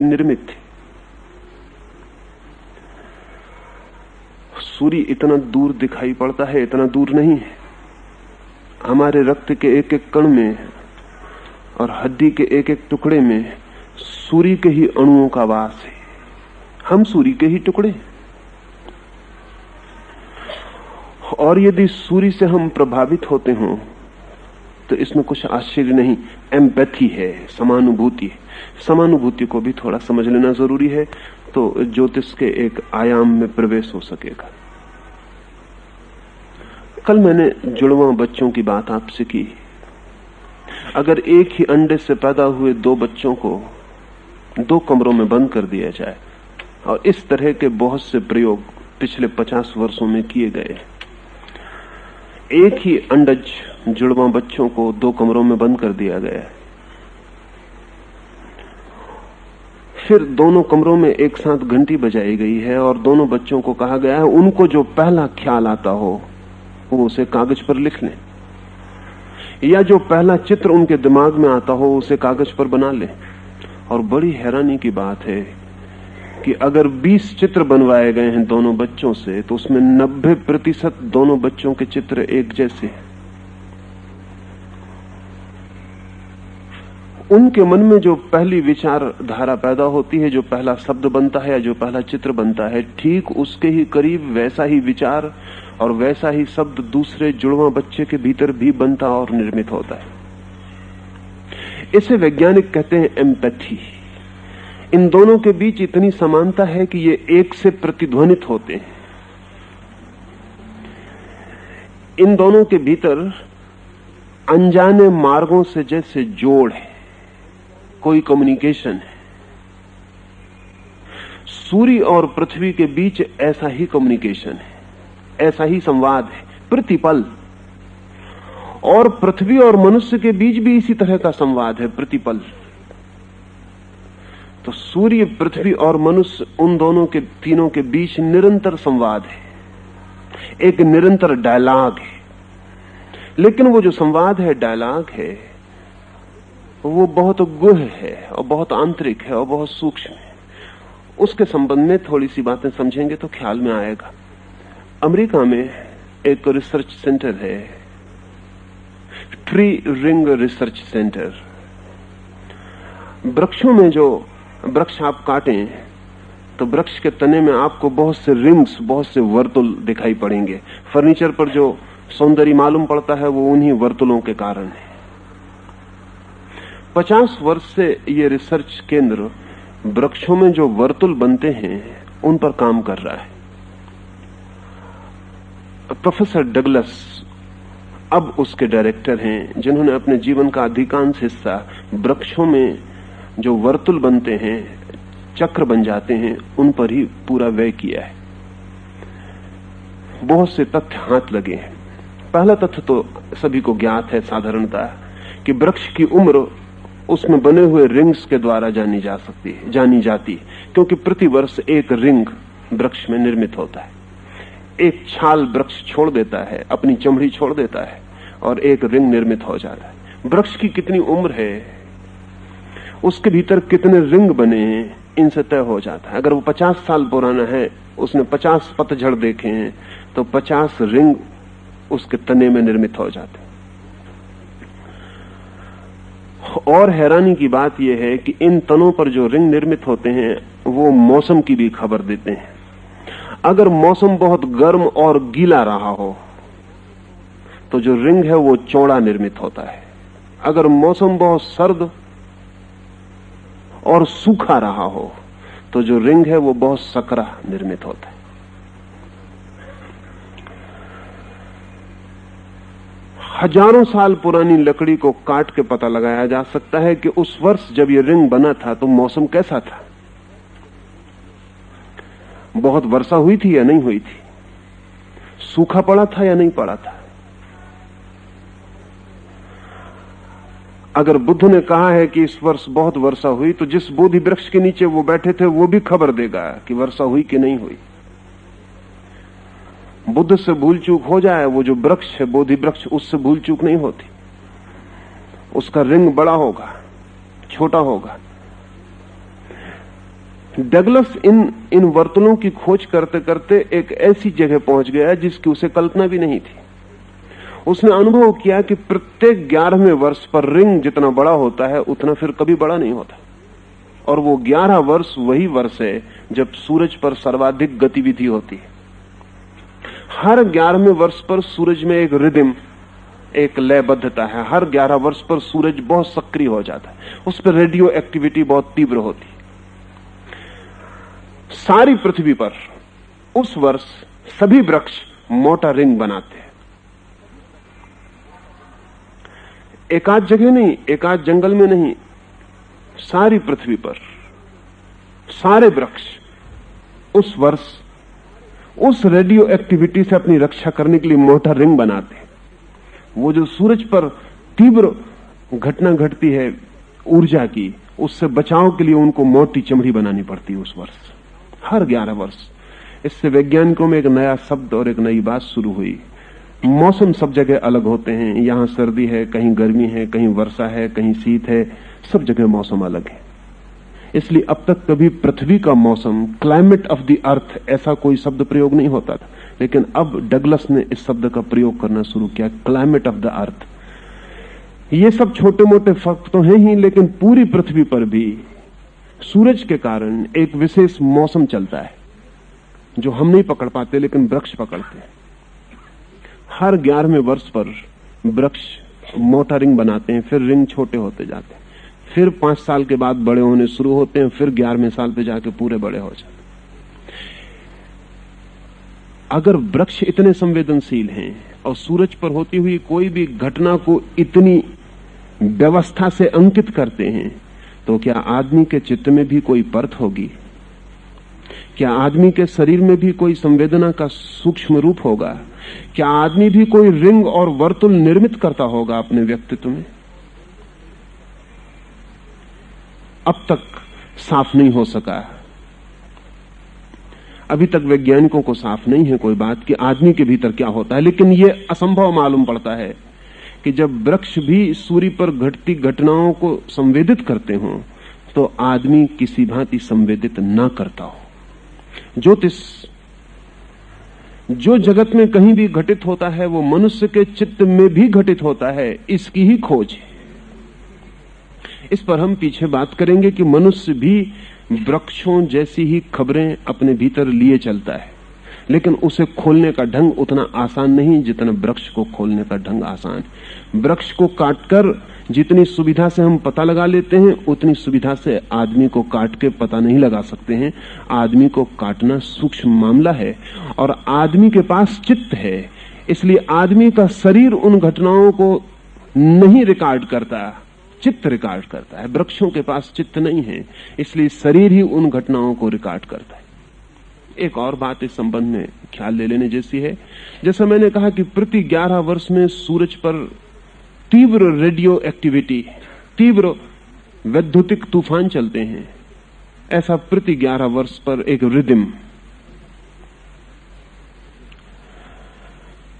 निर्मित थे। सूर्य इतना दूर दिखाई पड़ता है, इतना दूर नहीं है। हमारे रक्त के एक एक कण में और हड्डी के एक एक टुकड़े में सूर्य के ही अणुओं का वास है। हम सूर्य के ही टुकड़े। और यदि सूर्य से हम प्रभावित होते हों तो इसमें कुछ आश्चर्य नहीं। एम्पैथी है, समानुभूति है। समानुभूति को भी थोड़ा समझ लेना जरूरी है, तो ज्योतिष के एक आयाम में प्रवेश हो सकेगा। कल मैंने जुड़वा बच्चों की बात आपसे की। अगर एक ही अंडे से पैदा हुए दो बच्चों को दो कमरों में बंद कर दिया जाए, और इस तरह के बहुत से प्रयोग पिछले 50 वर्षों में किए गए। एक ही अंडज जुड़वा बच्चों को दो कमरों में बंद कर दिया गया, फिर दोनों कमरों में एक साथ घंटी बजाई गई है और दोनों बच्चों को कहा गया है उनको जो पहला ख्याल आता हो वो उसे कागज पर लिख लें, या जो पहला चित्र उनके दिमाग में आता हो उसे कागज पर बना लें। और बड़ी हैरानी की बात है कि अगर 20 चित्र बनवाए गए हैं दोनों बच्चों से, तो उसमें 90% दोनों बच्चों के चित्र एक जैसे हैं। उनके मन में जो पहली विचारधारा पैदा होती है, जो पहला शब्द बनता है या जो पहला चित्र बनता है, ठीक उसके ही करीब वैसा ही विचार और वैसा ही शब्द दूसरे जुड़वा बच्चे के भीतर भी बनता और निर्मित होता है। इसे वैज्ञानिक कहते हैं एम्पैथी। इन दोनों के बीच इतनी समानता है कि ये एक से प्रतिध्वनित होते हैं। इन दोनों के भीतर अनजाने मार्गों से जैसे जोड़ है, कोई कम्युनिकेशन है। सूर्य और पृथ्वी के बीच ऐसा ही कम्युनिकेशन है, ऐसा ही संवाद है प्रतिपल। और पृथ्वी और मनुष्य के बीच भी इसी तरह का संवाद है प्रतिपल। तो सूर्य, पृथ्वी और मनुष्य, उन दोनों के तीनों के बीच निरंतर संवाद है, एक निरंतर डायलॉग है। लेकिन वो जो संवाद है, डायलॉग है, वो बहुत गुह है और बहुत आंतरिक है और बहुत सूक्ष्म है। उसके संबंध में थोड़ी सी बातें समझेंगे तो ख्याल में आएगा। अमेरिका में एक रिसर्च सेंटर है, ट्री रिंग रिसर्च सेंटर। वृक्षों में जो वृक्ष आप काटें तो वृक्ष के तने में आपको बहुत से रिंग्स, बहुत से वर्तुल दिखाई पड़ेंगे। फर्नीचर पर जो सौंदर्य मालूम पड़ता है वो उन्हीं वर्तुलों के कारण है। 50 वर्ष से ये रिसर्च केंद्र वृक्षों में जो वर्तुल बनते हैं उन पर काम कर रहा है। प्रोफेसर डगलस अब उसके डायरेक्टर हैं, जिन्होंने अपने जीवन का अधिकांश हिस्सा वृक्षों में जो वर्तुल बनते हैं, चक्र बन जाते हैं, उन पर ही पूरा व्यय किया है। बहुत से तथ्य हाथ लगे हैं। पहला तथ्य तो सभी को ज्ञात है साधारणता, कि वृक्ष की उम्र उसमें बने हुए रिंग्स के द्वारा जानी जाती है, क्योंकि प्रतिवर्ष एक रिंग वृक्ष में निर्मित होता है। एक छाल वृक्ष छोड़ देता है, अपनी चमड़ी छोड़ देता है, और एक रिंग निर्मित हो जाता है। वृक्ष की कितनी उम्र है, उसके भीतर कितने रिंग बने हैं, इनसे तय हो जाता है। अगर वो 50 साल पुराना है, उसने 50 पतझड़ देखे हैं, तो 50 रिंग उसके तने में निर्मित हो जाते हैं। और हैरानी की बात यह है कि इन तनों पर जो रिंग निर्मित होते हैं वो मौसम की भी खबर देते हैं। अगर मौसम बहुत गर्म और गीला रहा हो तो जो रिंग है वो चौड़ा निर्मित होता है। अगर मौसम बहुत सर्द और सूखा रहा हो तो जो रिंग है वो बहुत सकरा निर्मित होता है। हजारों साल पुरानी लकड़ी को काट के पता लगाया जा सकता है कि उस वर्ष जब ये रिंग बना था तो मौसम कैसा था, बहुत वर्षा हुई थी या नहीं हुई थी, सूखा पड़ा था या नहीं पड़ा था। अगर बुद्ध ने कहा है कि इस वर्ष बहुत वर्षा हुई, तो जिस बोधि वृक्ष के नीचे वो बैठे थे वो भी खबर देगा कि वर्षा हुई कि नहीं हुई। बुद्ध से भूल चूक हो जाए, वो जो वृक्ष है बोधि वृक्ष, उससे भूल चूक नहीं होती। उसका रिंग बड़ा होगा, छोटा होगा, डगलस इन वर्तुलों की खोज करते करते एक ऐसी जगह पहुंच गया जिसकी उसे कल्पना भी नहीं थी। उसने अनुभव किया कि प्रत्येक 11वें वर्ष पर रिंग जितना बड़ा होता है उतना फिर कभी बड़ा नहीं होता, और वो 11 वर्ष वही वर्ष है जब सूरज पर सर्वाधिक गतिविधि होती है। हर 11वें वर्ष पर सूरज में एक रिदम, एक लयबद्धता है। हर 11 वर्ष पर सूरज बहुत सक्रिय हो जाता है, उस पर रेडियो एक्टिविटी बहुत तीव्र होती है। सारी पृथ्वी पर उस वर्ष सभी वृक्ष मोटा रिंग बनाते हैं। एकाध जगह नहीं, एकाध जंगल में नहीं, सारी पृथ्वी पर सारे वृक्ष उस वर्ष उस रेडियो एक्टिविटी से अपनी रक्षा करने के लिए मोटा रिंग बनाते हैं। वो जो सूरज पर तीव्र घटना घटती है ऊर्जा की, उससे बचाव के लिए उनको मोटी चमड़ी बनानी पड़ती है उस वर्ष, हर 11 वर्ष। इससे वैज्ञानिकों में एक नया शब्द और एक नई बात शुरू हुई। मौसम सब जगह अलग होते हैं, यहां सर्दी है, कहीं गर्मी है, कहीं वर्षा है, कहीं शीत है, सब जगह मौसम अलग है। इसलिए अब तक कभी पृथ्वी का मौसम, क्लाइमेट ऑफ द अर्थ, ऐसा कोई शब्द प्रयोग नहीं होता था, लेकिन अब डगलस ने इस शब्द का प्रयोग करना शुरू किया, क्लाइमेट ऑफ द अर्थ। ये सब छोटे मोटे फर्क तो हैं ही, लेकिन पूरी पृथ्वी पर भी सूरज के कारण एक विशेष मौसम चलता है जो हम नहीं पकड़ पाते लेकिन वृक्ष पकड़ते हैं। हर 11वें वर्ष पर वृक्ष मोटा रिंग बनाते हैं, फिर रिंग छोटे होते जाते हैं, फिर 5 साल के बाद बड़े होने शुरू होते हैं, फिर 11वें साल पे जाके पूरे बड़े हो जाते हैं। अगर वृक्ष इतने संवेदनशील हैं और सूरज पर होती हुई कोई भी घटना को इतनी व्यवस्था से अंकित करते हैं, तो क्या आदमी के चित्त में भी कोई परत होगी? क्या आदमी के शरीर में भी कोई संवेदना का सूक्ष्म रूप होगा? क्या आदमी भी कोई रिंग और वर्तुल निर्मित करता होगा अपने व्यक्तित्व में? अब तक साफ नहीं हो सका। अभी तक वैज्ञानिकों को साफ नहीं है कोई बात कि आदमी के भीतर क्या होता है, लेकिन यह असंभव मालूम पड़ता है कि जब वृक्ष भी सूर्य पर घटती घटनाओं को संवेदित करते हों, तो आदमी किसी भांति संवेदित ना करता हो। ज्योतिष जो जगत में कहीं भी घटित होता है वो मनुष्य के चित्त में भी घटित होता है, इसकी ही खोज है। इस पर हम पीछे बात करेंगे कि मनुष्य भी वृक्षों जैसी ही खबरें अपने भीतर लिए चलता है, लेकिन उसे खोलने का ढंग उतना आसान नहीं जितना वृक्ष को खोलने का ढंग आसान है। वृक्ष को काटकर जितनी सुविधा से हम पता लगा लेते हैं, उतनी सुविधा से आदमी को काट के पता नहीं लगा सकते हैं। आदमी को काटना सूक्ष्म मामला है, और आदमी के पास चित्त है, इसलिए आदमी का शरीर उन घटनाओं को नहीं रिकॉर्ड करता, चित्त रिकॉर्ड करता है। वृक्षों के पास चित्त नहीं है, इसलिए शरीर ही उन घटनाओं को रिकॉर्ड करता है। एक और बात इस संबंध में ख्याल ले लेने जैसी है, जैसा मैंने कहा कि प्रति 11 वर्ष में सूरज पर तीव्र रेडियो एक्टिविटी, तीव्र वैद्युतिक तूफान चलते हैं, ऐसा प्रति 11 वर्ष पर एक रिदम,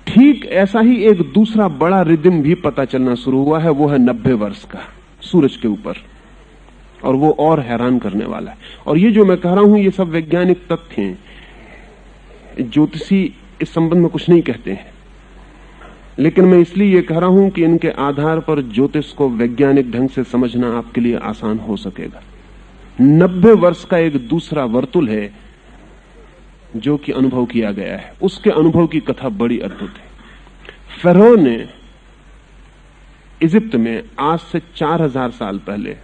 ठीक ऐसा ही एक दूसरा बड़ा रिदम भी पता चलना शुरू हुआ है। वो है 90 वर्ष का सूरज के ऊपर, और वो और हैरान करने वाला है। और ये जो मैं कह रहा हूं ये सब वैज्ञानिक तथ्य हैं, ज्योतिषी इस संबंध में कुछ नहीं कहते हैं, लेकिन मैं इसलिए ये कह रहा हूं कि इनके आधार पर ज्योतिष को वैज्ञानिक ढंग से समझना आपके लिए आसान हो सकेगा। 90 वर्ष का एक दूसरा वर्तुल है जो कि अनुभव किया गया है। उसके अनुभव की कथा बड़ी अद्भुत है। फेरो ने इजिप्ट में आज से 4000 साल पहले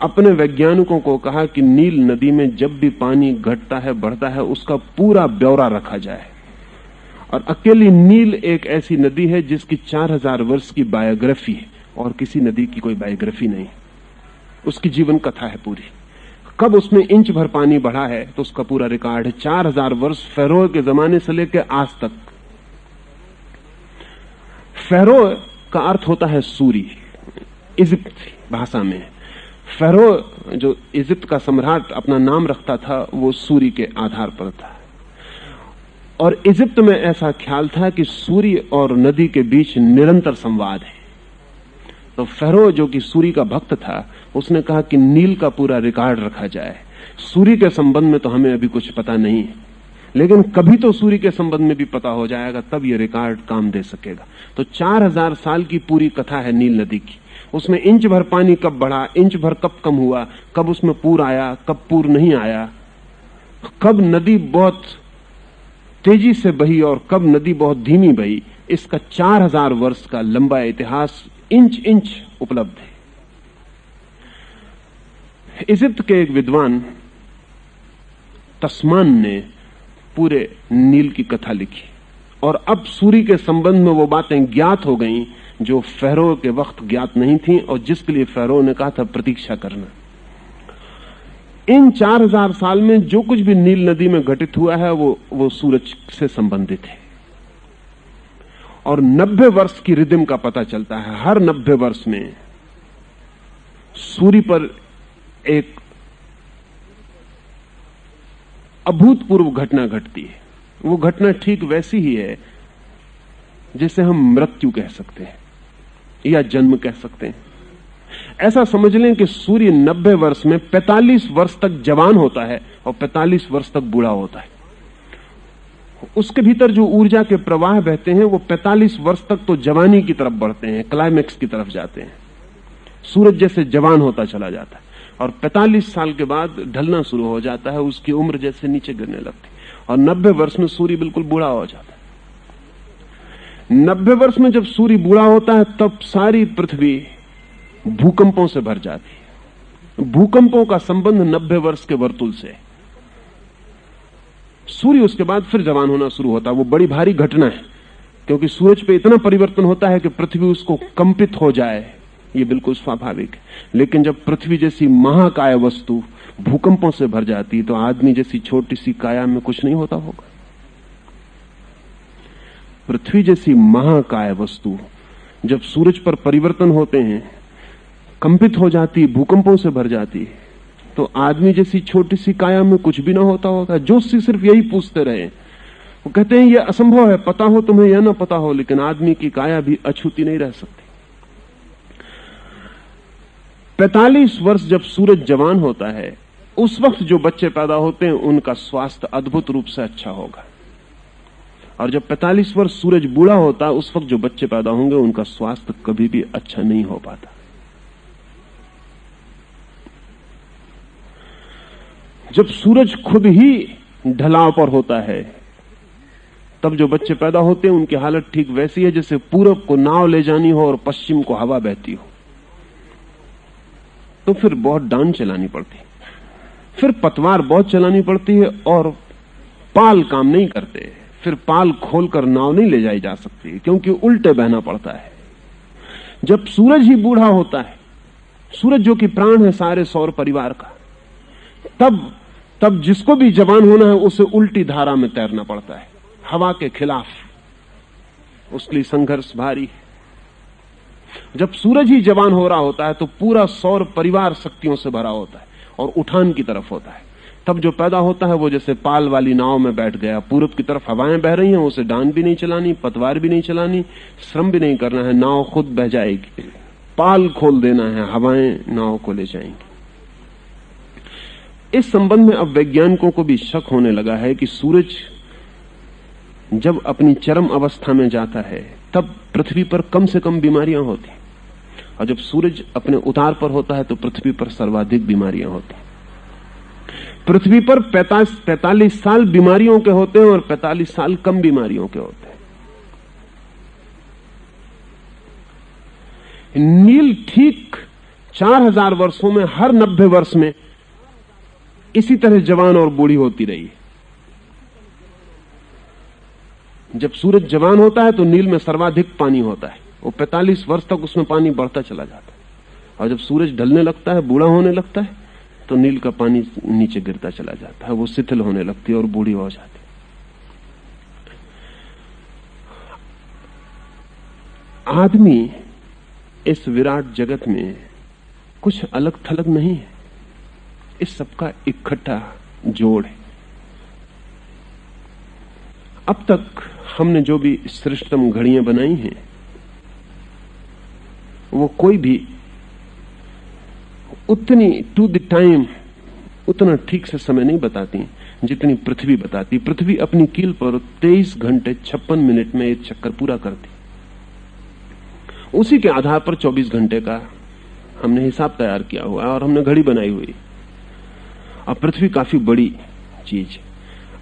अपने वैज्ञानिकों को कहा कि नील नदी में जब भी पानी घटता है, बढ़ता है, उसका पूरा ब्यौरा रखा जाए। और अकेली नील एक ऐसी नदी है जिसकी 4000 वर्ष की बायोग्राफी है, और किसी नदी की कोई बायोग्राफी नहीं। उसकी जीवन कथा है पूरी। कब उसमें इंच भर पानी बढ़ा है तो उसका पूरा रिकॉर्ड है। 4000 वर्ष फेरो के जमाने से लेकर आज तक। फेरो का अर्थ होता है सूर्य, इजिप्ट भाषा में। फेरो जो इजिप्ट का सम्राट अपना नाम रखता था, वो सूर्य के आधार पर था। और इजिप्ट में ऐसा ख्याल था कि सूर्य और नदी के बीच निरंतर संवाद है। तो फेरो जो कि सूर्य का भक्त था, उसने कहा कि नील का पूरा रिकॉर्ड रखा जाए। सूर्य के संबंध में तो हमें अभी कुछ पता नहीं है, लेकिन कभी तो सूर्य के संबंध में भी पता हो जाएगा, तब ये रिकॉर्ड काम दे सकेगा। तो 4000 साल की पूरी कथा है नील नदी की। उसमें इंच भर पानी कब बढ़ा, इंच भर कब कम हुआ, कब उसमें पूर आया, कब पूर नहीं आया, कब नदी बहुत तेजी से बही और कब नदी बहुत धीमी बही, इसका 4000 वर्ष का लंबा इतिहास इंच इंच उपलब्ध है। इजिप्ट के एक विद्वान तस्मान ने पूरे नील की कथा लिखी और अब सूर्य के संबंध में वो बातें ज्ञात हो गईं जो फेरो के वक्त ज्ञात नहीं थी और जिसके लिए फेरो ने कहा था प्रतीक्षा करना। इन 4000 साल में जो कुछ भी नील नदी में घटित हुआ है वो सूरज से संबंधित है और 90 वर्ष की रिदम का पता चलता है। हर 90 वर्ष में सूर्य पर एक अभूतपूर्व घटना घटती है। वो घटना ठीक वैसी ही है जिसे हम मृत्यु कह सकते हैं या जन्म कह सकते हैं। ऐसा समझ लें कि सूर्य 90 वर्ष में 45 वर्ष तक जवान होता है और 45 वर्ष तक बूढ़ा होता है। उसके भीतर जो ऊर्जा के प्रवाह बहते हैं वो 45 वर्ष तक तो जवानी की तरफ बढ़ते हैं, क्लाइमेक्स की तरफ जाते हैं। सूरज जैसे जवान होता चला जाता है और 45 साल के बाद ढलना शुरू हो जाता है, उसकी उम्र जैसे नीचे गिरने लगती और 90 वर्ष में सूर्य बिल्कुल बूढ़ा हो जाता है। 90 वर्ष में जब सूर्य बूढ़ा होता है तब सारी पृथ्वी भूकंपों से भर जाती है। भूकंपों का संबंध 90 वर्ष के वर्तुल से। सूर्य उसके बाद फिर जवान होना शुरू होता है। वो बड़ी भारी घटना है क्योंकि सूरज पे इतना परिवर्तन होता है कि पृथ्वी उसको कंपित हो जाए, ये बिल्कुल स्वाभाविक है। लेकिन जब पृथ्वी जैसी महाकाय वस्तु भूकंपों से भर जाती तो आदमी जैसी छोटी सी काया में कुछ नहीं होता होगा। पृथ्वी जैसी महाकाय वस्तु जब सूरज पर परिवर्तन होते हैं, कंपित हो जाती, भूकंपों से भर जाती, तो आदमी जैसी छोटी सी काया में कुछ भी ना होता होगा। जोशी सिर्फ यही पूछते रहे, वो कहते हैं यह असंभव है, पता हो तुम्हें या ना पता हो, लेकिन आदमी की काया भी अछूती नहीं रह सकती। 45 वर्ष जब सूरज जवान होता है, उस वक्त जो बच्चे पैदा होते हैं उनका स्वास्थ्य अद्भुत रूप से अच्छा होगा, और जब 45 वर्ष सूरज बूढ़ा होता है उस वक्त जो बच्चे पैदा होंगे उनका स्वास्थ्य कभी भी अच्छा नहीं हो पाता। जब सूरज खुद ही ढलाव पर होता है तब जो बच्चे पैदा होते हैं उनकी हालत ठीक वैसी है जैसे पूरब को नाव ले जानी हो और पश्चिम को हवा बहती हो। तो फिर बहुत डांड चलानी पड़ती, फिर पतवार बहुत चलानी पड़ती है और पाल काम नहीं करते, फिर पाल खोलकर नाव नहीं ले जाई जा सकती क्योंकि उल्टे बहना पड़ता है। जब सूरज ही बूढ़ा होता है, सूरज जो कि प्राण है सारे सौर परिवार का, तब जिसको भी जवान होना है उसे उल्टी धारा में तैरना पड़ता है, हवा के खिलाफ। उसके लिए संघर्ष भारी है। जब सूरज ही जवान हो रहा होता है तो पूरा सौर परिवार शक्तियों से भरा होता है और उठान की तरफ होता है। तब जो पैदा होता है वो जैसे पाल वाली नाव में बैठ गया, पूरब की तरफ हवाएं बह रही हैं, उसे डांड भी नहीं चलानी, पतवार भी नहीं चलानी, श्रम भी नहीं करना है, नाव खुद बह जाएगी। पाल खोल देना है, हवाएं नाव को ले जाएंगी। इस संबंध में अब वैज्ञानिकों को भी शक होने लगा है कि सूरज जब अपनी चरम अवस्था में जाता है तब पृथ्वी पर कम से कम बीमारियां होती, और जब सूरज अपने उतार पर होता है तो पृथ्वी पर सर्वाधिक बीमारियां होती। पृथ्वी पर 45 साल बीमारियों के होते हैं और 45 साल कम बीमारियों के होते हैं। नील ठीक 4000 वर्षों में हर 90 वर्ष में इसी तरह जवान और बूढ़ी होती रही। जब सूरज जवान होता है तो नील में सर्वाधिक पानी होता है, वो 45 वर्ष तक उसमें पानी बढ़ता चला जाता है, और जब सूरज ढलने लगता है, बूढ़ा होने लगता है, तो नील का पानी नीचे गिरता चला जाता है, वो शिथिल होने लगती है और बूढ़ी हो जाती है। आदमी इस विराट जगत में कुछ अलग थलग नहीं है, इस सबका इकट्ठा जोड़ है। अब तक हमने जो भी श्रेष्ठतम घड़ियां बनाई हैं वो कोई भी उतनी टू द टाइम, उतना ठीक से समय नहीं बताती जितनी पृथ्वी बताती। पृथ्वी अपनी कील पर 23 घंटे 56 मिनट में एक चक्कर पूरा करती। उसी के आधार पर 24 घंटे का हमने हिसाब तैयार किया हुआ है और हमने घड़ी बनाई हुई। अब पृथ्वी काफी बड़ी चीज,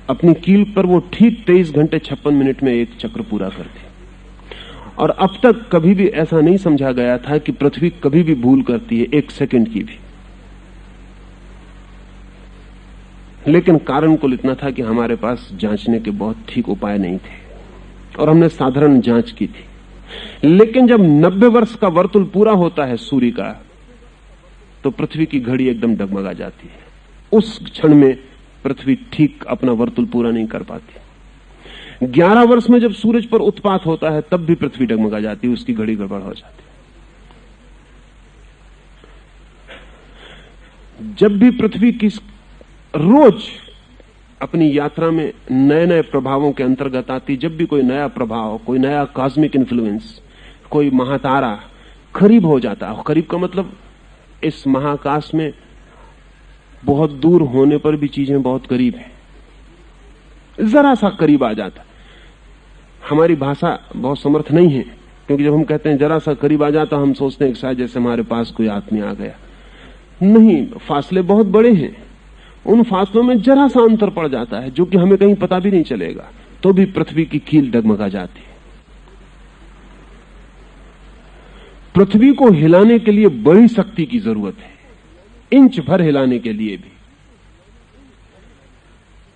अपनी कील पर वो ठीक 23 घंटे 56 मिनट में एक चक्र पूरा करती। और अब तक कभी भी ऐसा नहीं समझा गया था कि पृथ्वी कभी भी भूल करती है, एक सेकंड की भी। लेकिन कारण कुल इतना था कि हमारे पास जांचने के बहुत ठीक उपाय नहीं थे और हमने साधारण जांच की थी। लेकिन जब 90 वर्ष का वर्तुल पूरा होता है सूर्य का, तो पृथ्वी की घड़ी एकदम डगमगा जाती है। उस क्षण में पृथ्वी ठीक अपना वर्तुल पूरा नहीं कर पाती। 11 वर्ष में जब सूरज पर उत्पात होता है तब भी पृथ्वी डगमगा जाती है, उसकी घड़ी गड़बड़ हो जाती है। जब भी पृथ्वी की रोज अपनी यात्रा में नए नए प्रभावों के अंतर्गत आती, जब भी कोई नया प्रभाव, कोई नया कॉस्मिक इन्फ्लुएंस, कोई महातारा करीब हो जाता है, करीब का मतलब इस महाकाश में बहुत दूर होने पर भी चीजें बहुत करीब है, जरा सा करीब आ जाता। हमारी भाषा बहुत समर्थ नहीं है, क्योंकि जब हम कहते हैं जरा सा करीब आ जाता, हम सोचते हैं कि शायद जैसे हमारे पास कोई आदमी आ गया। नहीं, फासले बहुत बड़े हैं। उन फासलों में जरा सा अंतर पड़ जाता है जो कि हमें कहीं पता भी नहीं चलेगा, तो भी पृथ्वी की कील डगमगा जाती है। पृथ्वी को हिलाने के लिए बड़ी शक्ति की जरूरत है, इंच भर हिलाने के लिए भी।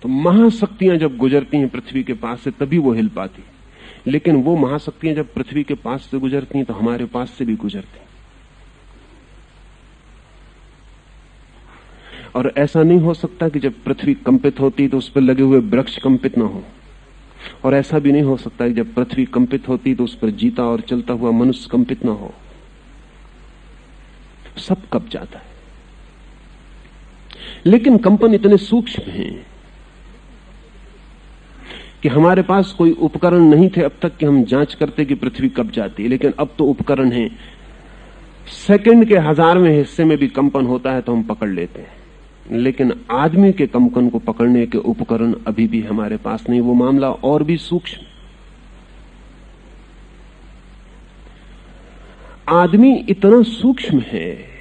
तो महाशक्तियां जब गुजरती हैं पृथ्वी के पास से तभी वो हिल पाती। लेकिन वो महाशक्तियां जब पृथ्वी के पास से गुजरती हैं तो हमारे पास से भी गुजरती। और ऐसा नहीं हो सकता कि जब पृथ्वी कंपित होती तो उस पर लगे हुए वृक्ष कंपित ना हो, और ऐसा भी नहीं हो सकता कि जब पृथ्वी कंपित होती तो उस पर जीता और चलता हुआ मनुष्य कंपित ना हो। सब कब जाता है। लेकिन कंपन इतने सूक्ष्म हैं कि हमारे पास कोई उपकरण नहीं थे अब तक कि हम जांच करते कि पृथ्वी कब जाती है। लेकिन अब तो उपकरण है, सेकंड के 1000वें हिस्से में भी कंपन होता है तो हम पकड़ लेते हैं। लेकिन आदमी के कंपन को पकड़ने के उपकरण अभी भी हमारे पास नहीं। वो मामला और भी सूक्ष्म। आदमी इतना सूक्ष्म है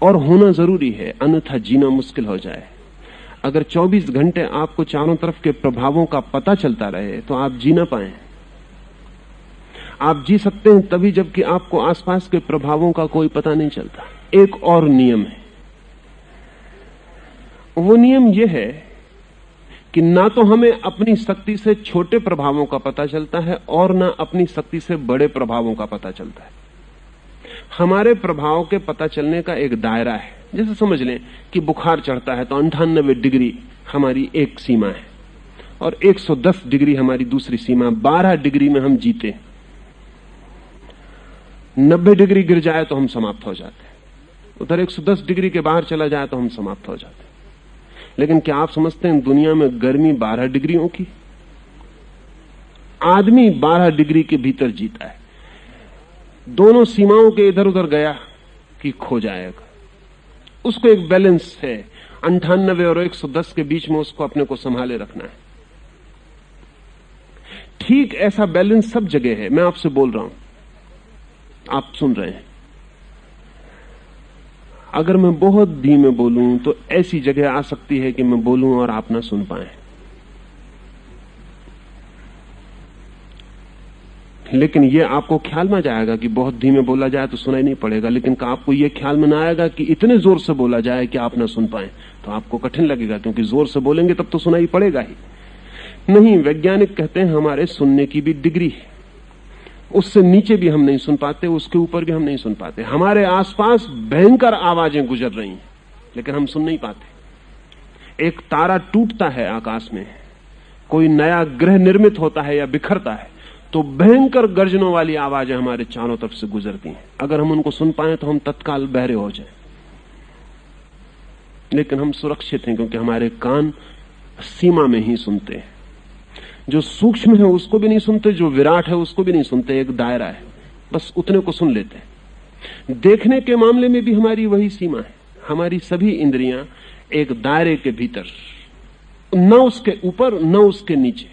और होना जरूरी है, अन्यथा जीना मुश्किल हो जाए। अगर 24 घंटे आपको चारों तरफ के प्रभावों का पता चलता रहे तो आप जी ना पाए। आप जी सकते हैं तभी जबकि आपको आसपास के प्रभावों का कोई पता नहीं चलता। एक और नियम है, वो नियम यह है कि ना तो हमें अपनी शक्ति से छोटे प्रभावों का पता चलता है और ना अपनी शक्ति से बड़े प्रभावों का पता चलता है। हमारे प्रभाव के पता चलने का एक दायरा है। जैसे समझ लें कि बुखार चढ़ता है तो 98 डिग्री हमारी एक सीमा है और 110 डिग्री हमारी दूसरी सीमा। 12 डिग्री में हम जीते। 90 डिग्री गिर जाए तो हम समाप्त हो जाते हैं, उधर 110 डिग्री के बाहर चला जाए तो हम समाप्त हो जाते हैं। लेकिन क्या आप समझते हैं दुनिया में गर्मी 12 डिग्रियों की? आदमी 12 डिग्री के भीतर जीता है। दोनों सीमाओं के इधर उधर गया कि खो जाएगा। उसको एक बैलेंस है, 98 और 110 के बीच में उसको अपने को संभाले रखना है। ठीक ऐसा बैलेंस सब जगह है। मैं आपसे बोल रहा हूं, आप सुन रहे हैं। अगर मैं बहुत धीमे बोलूं तो ऐसी जगह आ सकती है कि मैं बोलूं और आप ना सुन पाए। लेकिन यह आपको ख्याल में जाएगा कि बहुत धीमे बोला जाए तो सुनाई नहीं पड़ेगा। लेकिन आपको यह ख्याल में ना आएगा कि इतने जोर से बोला जाए कि आप ना सुन पाए, तो आपको कठिन लगेगा, क्योंकि जोर से बोलेंगे तब तो सुनाई पड़ेगा ही नहीं। वैज्ञानिक कहते हैं हमारे सुनने की भी डिग्री है, उससे नीचे भी हम नहीं सुन पाते, उसके ऊपर भी हम नहीं सुन पाते। हमारे आसपास भयंकर आवाजें गुजर रही हैं लेकिन हम सुन नहीं पाते। एक तारा टूटता है आकाश में, कोई नया ग्रह निर्मित होता है या बिखरता है, तो भयंकर गर्जनों वाली आवाजें हमारे चारों तरफ से गुजरती हैं। अगर हम उनको सुन पाए तो हम तत्काल बहरे हो जाएं। लेकिन हम सुरक्षित हैं क्योंकि हमारे कान सीमा में ही सुनते हैं। जो सूक्ष्म है उसको भी नहीं सुनते, जो विराट है उसको भी नहीं सुनते। एक दायरा है, बस उतने को सुन लेते हैं। देखने के मामले में भी हमारी वही सीमा है। हमारी सभी इंद्रियां एक दायरे के भीतर, न उसके ऊपर न उसके नीचे।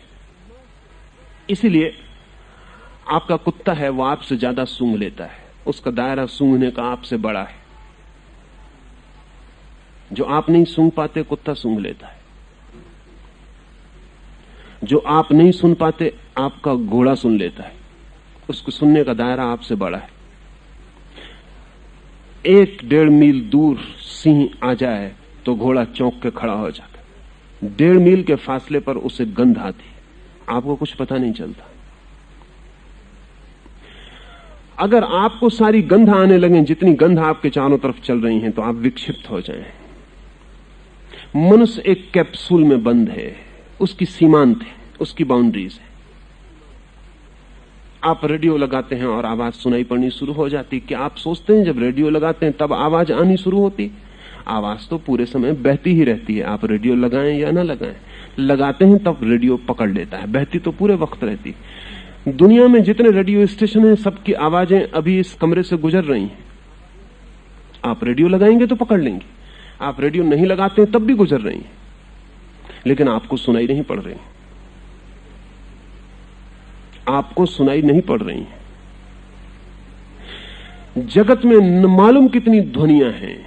इसीलिए आपका कुत्ता है, वो आपसे ज्यादा सूंघ लेता है, उसका दायरा सूंघने का आपसे बड़ा है। जो आप नहीं सूंघ पाते कुत्ता सूंघ लेता है। जो आप नहीं सुन पाते आपका घोड़ा सुन लेता है, उसको सुनने का दायरा आपसे बड़ा है। 1-1.5 मील दूर सिंह आ जाए तो घोड़ा चौंक के खड़ा हो जाता है। 1.5 मील के फासले पर उसे गंध आती, आपको कुछ पता नहीं चलता। अगर आपको सारी गंध आने लगे, जितनी गंध आपके चारों तरफ चल रही हैं, तो आप विक्षिप्त हो जाएं। मनुष्य एक कैप्सूल में बंद है, उसकी सीमांत है, उसकी बाउंड्रीज है। आप रेडियो लगाते हैं और आवाज सुनाई पड़नी शुरू हो जाती। क्या आप सोचते हैं जब रेडियो लगाते हैं तब आवाज आनी शुरू होती? आवाज तो पूरे समय बहती ही रहती है, आप रेडियो लगाएं या ना लगाएं। लगाते हैं तब रेडियो पकड़ लेता है, बहती तो पूरे वक्त रहती। दुनिया में जितने रेडियो स्टेशन हैं सबकी आवाजें अभी इस कमरे से गुजर रही हैं। आप रेडियो लगाएंगे तो पकड़ लेंगे, आप रेडियो नहीं लगाते हैं तब भी गुजर रही हैं, लेकिन आपको सुनाई नहीं पड़ रही। आपको सुनाई नहीं पड़ रही है। जगत में न मालूम कितनी ध्वनियां हैं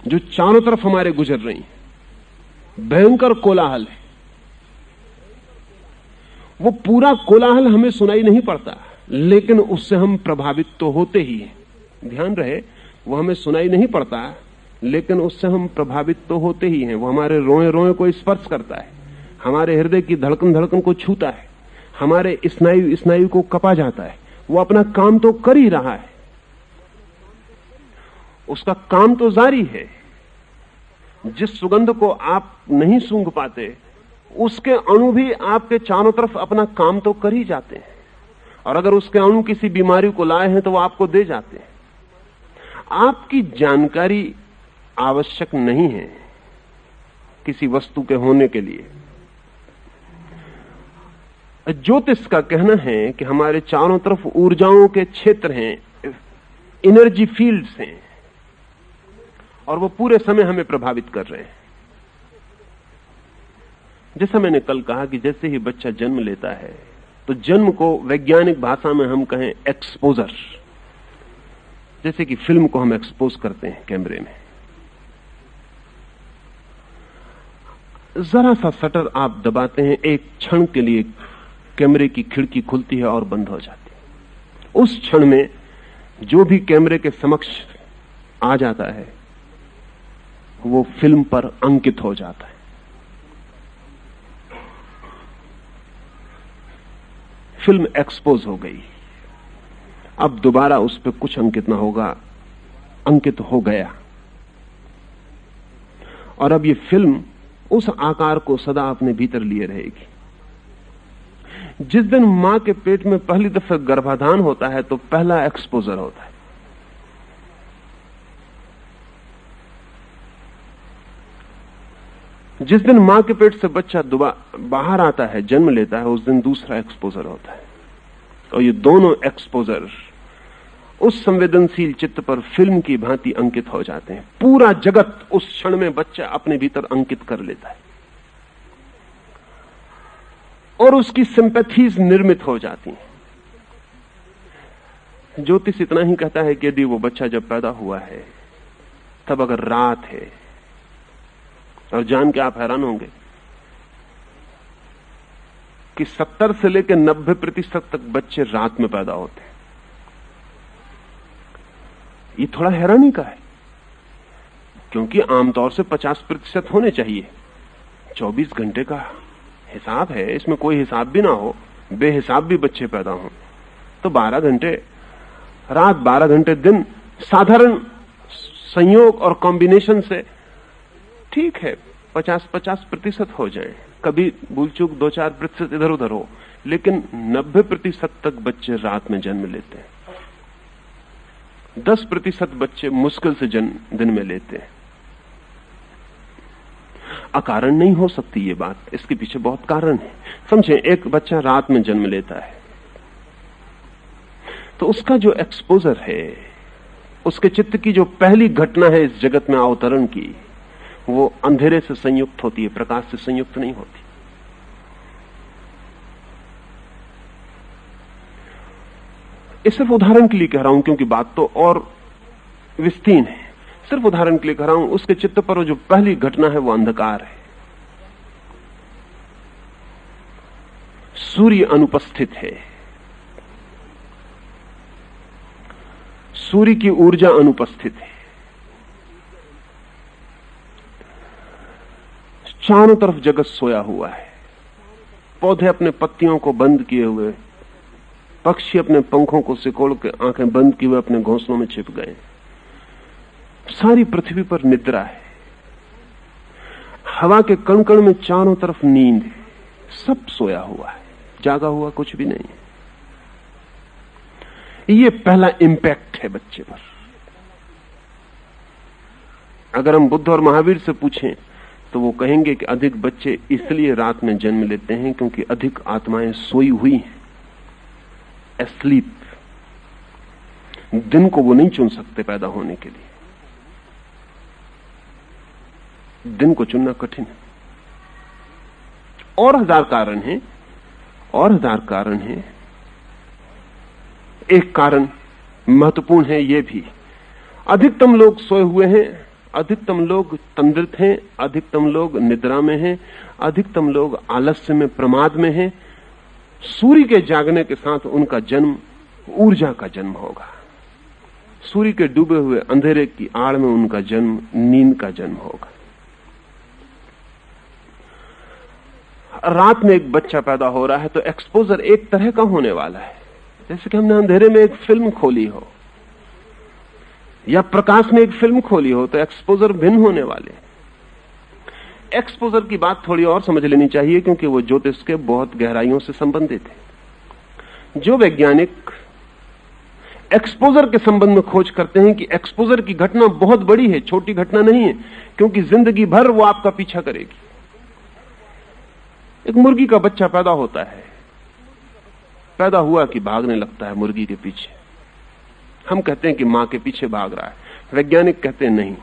जो चारों तरफ हमारे गुजर रही हैं। भयंकर कोलाहल है, वो पूरा कोलाहल हमें सुनाई नहीं पड़ता, लेकिन उससे हम प्रभावित तो होते ही हैं। ध्यान रहे, वो हमें सुनाई नहीं पड़ता, लेकिन उससे हम प्रभावित तो होते ही हैं। वो हमारे रोए रोए को स्पर्श करता है, हमारे हृदय की धड़कन धड़कन को छूता है, हमारे स्नायु स्नायु को कपा जाता है। वो अपना काम तो कर ही रहा है, उसका काम तो जारी है। जिस सुगंध को आप नहीं सूंघ पाते, उसके अणु भी आपके चारों तरफ अपना काम तो कर ही जाते हैं, और अगर उसके अणु किसी बीमारी को लाए हैं तो वो आपको दे जाते हैं। आपकी जानकारी आवश्यक नहीं है किसी वस्तु के होने के लिए। ज्योतिष का कहना है कि हमारे चारों तरफ ऊर्जाओं के क्षेत्र हैं, एनर्जी फील्ड्स हैं, और वो पूरे समय हमें प्रभावित कर रहे हैं। जैसा मैंने कल कहा कि जैसे ही बच्चा जन्म लेता है तो जन्म को वैज्ञानिक भाषा में हम कहें एक्सपोजर, जैसे कि फिल्म को हम एक्सपोज करते हैं कैमरे में। जरा सा शटर आप दबाते हैं, एक क्षण के लिए कैमरे की खिड़की खुलती है और बंद हो जाती है। उस क्षण में जो भी कैमरे के समक्ष आ जाता है वो फिल्म पर अंकित हो जाता है। फिल्म एक्सपोज हो गई, अब दोबारा उस पर कुछ अंकित ना होगा, अंकित हो गया। और अब ये फिल्म उस आकार को सदा अपने भीतर लिए रहेगी। जिस दिन मां के पेट में पहली दफा गर्भाधान होता है तो पहला एक्सपोजर होता है। जिस दिन मां के पेट से बच्चा बाहर आता है, जन्म लेता है, उस दिन दूसरा एक्सपोजर होता है। और ये दोनों एक्सपोजर उस संवेदनशील चित्त पर फिल्म की भांति अंकित हो जाते हैं। पूरा जगत उस क्षण में बच्चा अपने भीतर अंकित कर लेता है और उसकी सिंपैथीज निर्मित हो जाती हैं। ज्योतिष इतना ही कहता है कि यदि वो बच्चा जब पैदा हुआ है तब अगर रात है, और जान के आप हैरान होंगे कि 70 से लेकर 90% तक बच्चे रात में पैदा होते हैं। ये थोड़ा हैरानी का है, क्योंकि आमतौर से 50% होने चाहिए। 24 घंटे का हिसाब है, इसमें कोई हिसाब भी ना हो, बेहिसाब भी बच्चे पैदा हों, तो 12 घंटे रात, 12 घंटे दिन, साधारण संयोग और कॉम्बिनेशन से ठीक है 50% हो जाए, कभी भूल चूक 2-4% इधर उधर हो, लेकिन 90% तक बच्चे रात में जन्म लेते हैं। 10% बच्चे मुश्किल से जन्म दिन में लेते हैं। अकारण नहीं हो सकती ये बात, इसके पीछे बहुत कारण है। समझे, एक बच्चा रात में जन्म लेता है तो उसका जो एक्सपोजर है, उसके चित्त की जो पहली घटना है इस जगत में अवतरण की, वो अंधेरे से संयुक्त होती है, प्रकाश से संयुक्त नहीं होती। इस सिर्फ उदाहरण के लिए कह रहा हूं, क्योंकि बात तो और विस्तीर्ण है। सिर्फ उदाहरण के लिए कह रहा हूं, उसके चित्त पर जो पहली घटना है वो अंधकार है। सूर्य अनुपस्थित है, सूर्य की ऊर्जा अनुपस्थित है, चारों तरफ जगत सोया हुआ है, पौधे अपने पत्तियों को बंद किए हुए, पक्षी अपने पंखों को सिकोड़ के आंखें बंद किए हुए अपने घोंसलों में छिप गए। सारी पृथ्वी पर निद्रा है, हवा के कण कण में चारों तरफ नींद है, सब सोया हुआ है, जागा हुआ कुछ भी नहीं। ये पहला इंपैक्ट है बच्चे पर। अगर हम बुद्ध और महावीर से पूछें तो वो कहेंगे कि अधिक बच्चे इसलिए रात में जन्म लेते हैं क्योंकि अधिक आत्माएं सोई हुई हैं, एस्लीप। दिन को वो नहीं चुन सकते पैदा होने के लिए, दिन को चुनना कठिन है। और हजार कारण हैं, और हजार कारण हैं। एक कारण महत्वपूर्ण है ये भी, अधिकतम लोग सोए हुए हैं, अधिकतम लोग तंद्रित हैं, अधिकतम लोग निद्रा में हैं, अधिकतम लोग आलस्य में, प्रमाद में हैं। सूर्य के जागने के साथ उनका जन्म ऊर्जा का जन्म होगा। सूर्य के डूबे हुए अंधेरे की आड़ में उनका जन्म नींद का जन्म होगा। रात में एक बच्चा पैदा हो रहा है तो एक्सपोजर एक तरह का होने वाला है, जैसे कि हमने अंधेरे में एक फिल्म खोली हो या प्रकाश में एक फिल्म खोली हो, तो एक्सपोजर भिन्न होने वाले। एक्सपोजर की बात थोड़ी और समझ लेनी चाहिए, क्योंकि वो ज्योतिष के बहुत गहराइयों से संबंधित है। जो वैज्ञानिक एक्सपोजर के संबंध में खोज करते हैं कि एक्सपोजर की घटना बहुत बड़ी है, छोटी घटना नहीं है, क्योंकि जिंदगी भर वो आपका पीछा करेगी। एक मुर्गी का बच्चा पैदा होता है, पैदा हुआ कि भागने लगता है मुर्गी के पीछे। हम कहते हैं कि मां के पीछे भाग रहा है, वैज्ञानिक कहते हैं नहीं,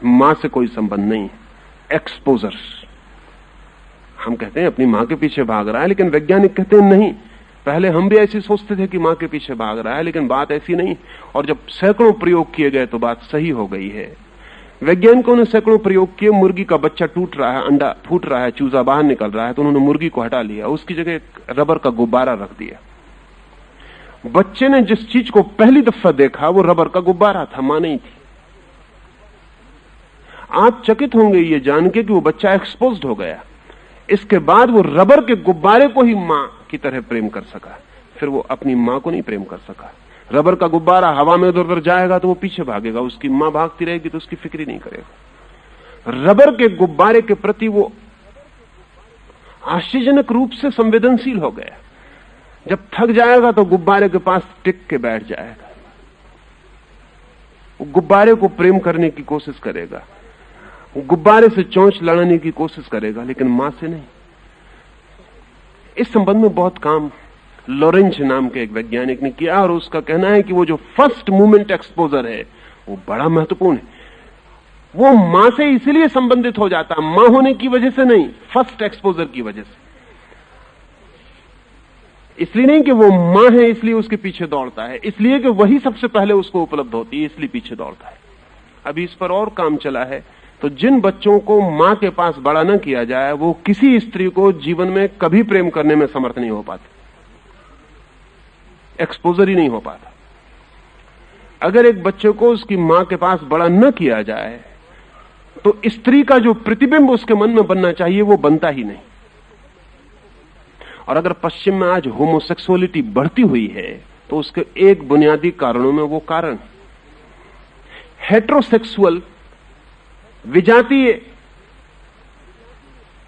मां से कोई संबंध नहीं, एक्सपोजर। हम कहते हैं अपनी मां के पीछे भाग रहा है, लेकिन वैज्ञानिक कहते हैं नहीं। पहले हम भी ऐसी सोचते थे कि मां के पीछे भाग रहा है, लेकिन बात ऐसी नहीं। और जब सैकड़ों प्रयोग किए गए तो बात सही हो गई है। वैज्ञानिकों ने सैकड़ों प्रयोग किए, मुर्गी का बच्चा टूट रहा है, अंडा फूट रहा है, चूजा बाहर निकल रहा है, तो उन्होंने मुर्गी को हटा लिया, उसकी जगह एक रबर का गुब्बारा रख दिया। बच्चे ने जिस चीज को पहली दफा देखा वो रबर का गुब्बारा था, मां नहीं थी। आप चकित होंगे ये जान के कि वो बच्चा एक्सपोज्ड हो गया। इसके बाद वो रबर के गुब्बारे को ही मां की तरह प्रेम कर सका, फिर वो अपनी मां को नहीं प्रेम कर सका। रबर का गुब्बारा हवा में इधर उधर जाएगा तो वो पीछे भागेगा, उसकी मां भागती रहेगी तो उसकी फिक्र ही नहीं करेगा। रबर के गुब्बारे के प्रति वो आश्चर्यजनक रूप से संवेदनशील हो गया। जब थक जाएगा तो गुब्बारे के पास टिक के बैठ जाएगा, वो गुब्बारे को प्रेम करने की कोशिश करेगा, वो गुब्बारे से चोंच लड़ाने की कोशिश करेगा, लेकिन मां से नहीं। इस संबंध में बहुत काम लॉरेंज नाम के एक वैज्ञानिक ने किया, और उसका कहना है कि वो जो फर्स्ट मूवमेंट एक्सपोजर है वो बड़ा महत्वपूर्ण है। वो मां से इसलिए संबंधित हो जाता है, मां होने की वजह से नहीं, फर्स्ट एक्सपोजर की वजह से। इसलिए नहीं कि वो मां है इसलिए उसके पीछे दौड़ता है, इसलिए कि वही सबसे पहले उसको उपलब्ध होती है, इसलिए पीछे दौड़ता है। अभी इस पर और काम चला है। तो जिन बच्चों को मां के पास बड़ा न किया जाए वो किसी स्त्री को जीवन में कभी प्रेम करने में समर्थ नहीं हो पाते, एक्सपोजर ही नहीं हो पाता। अगर एक बच्चे को उसकी मां के पास बड़ा न किया जाए तो स्त्री का जो प्रतिबिंब उसके मन में बनना चाहिए वो बनता ही नहीं। और अगर पश्चिम में आज होमोसेक्सुअलिटी बढ़ती हुई है तो उसके एक बुनियादी कारणों में वो कारण हेटेरोसेक्सुअल विजातीय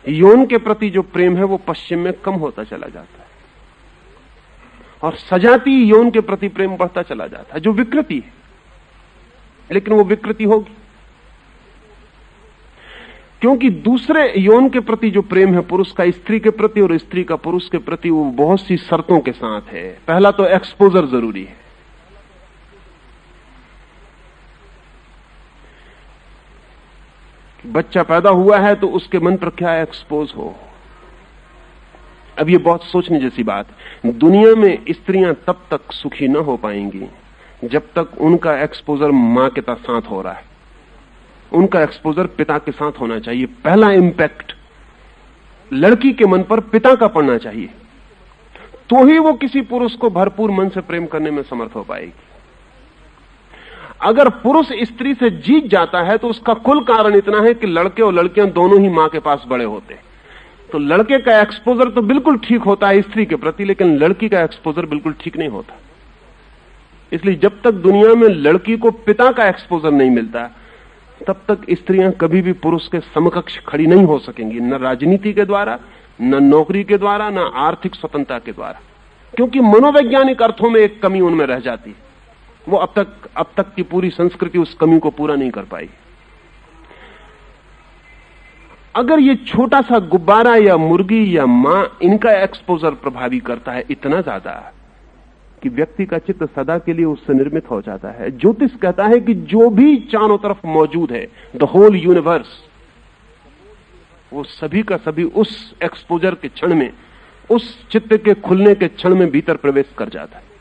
यौन के प्रति जो प्रेम है वो पश्चिम में कम होता चला जाता है, और सजातीय यौन के प्रति प्रेम बढ़ता चला जाता है, जो विकृति है। लेकिन वो विकृति होगी क्योंकि दूसरे यौन के प्रति जो प्रेम है पुरुष का स्त्री के प्रति और स्त्री का पुरुष के प्रति, वो बहुत सी शर्तों के साथ है। पहला तो एक्सपोजर जरूरी है। बच्चा पैदा हुआ है तो उसके मन पर क्या एक्सपोज हो। अब ये बहुत सोचने जैसी बात है। दुनिया में स्त्रियां तब तक सुखी न हो पाएंगी जब तक उनका एक्सपोजर मां के साथ हो रहा है, उनका एक्सपोजर पिता के साथ होना चाहिए। पहला इंपैक्ट लड़की के मन पर पिता का पड़ना चाहिए, तो ही वो किसी पुरुष को भरपूर मन से प्रेम करने में समर्थ हो पाएगी। अगर पुरुष स्त्री से जीत जाता है तो उसका कुल कारण इतना है कि लड़के और लड़कियां दोनों ही मां के पास बड़े होते हैं। तो लड़के का एक्सपोजर तो बिल्कुल ठीक होता है स्त्री के प्रति, लेकिन लड़की का एक्सपोजर बिल्कुल ठीक नहीं होता। इसलिए जब तक दुनिया में लड़की को पिता का एक्सपोजर नहीं मिलता, तब तक स्त्रियां कभी भी पुरुष के समकक्ष खड़ी नहीं हो सकेंगी, न राजनीति के द्वारा, न नौकरी के द्वारा, न आर्थिक स्वतंत्रता के द्वारा, क्योंकि मनोवैज्ञानिक अर्थों में एक कमी उनमें रह जाती है। वो अब तक की पूरी संस्कृति उस कमी को पूरा नहीं कर पाई। अगर ये छोटा सा गुब्बारा या मुर्गी या मां, इनका एक्सपोजर प्रभावी करता है इतना ज्यादा कि व्यक्ति का चित्त सदा के लिए उससे निर्मित हो जाता है। ज्योतिष कहता है कि जो भी चारों तरफ मौजूद है, द होल यूनिवर्स, वो सभी का सभी उस एक्सपोजर के क्षण में, उस चित्त के खुलने के क्षण में भीतर प्रवेश कर जाता है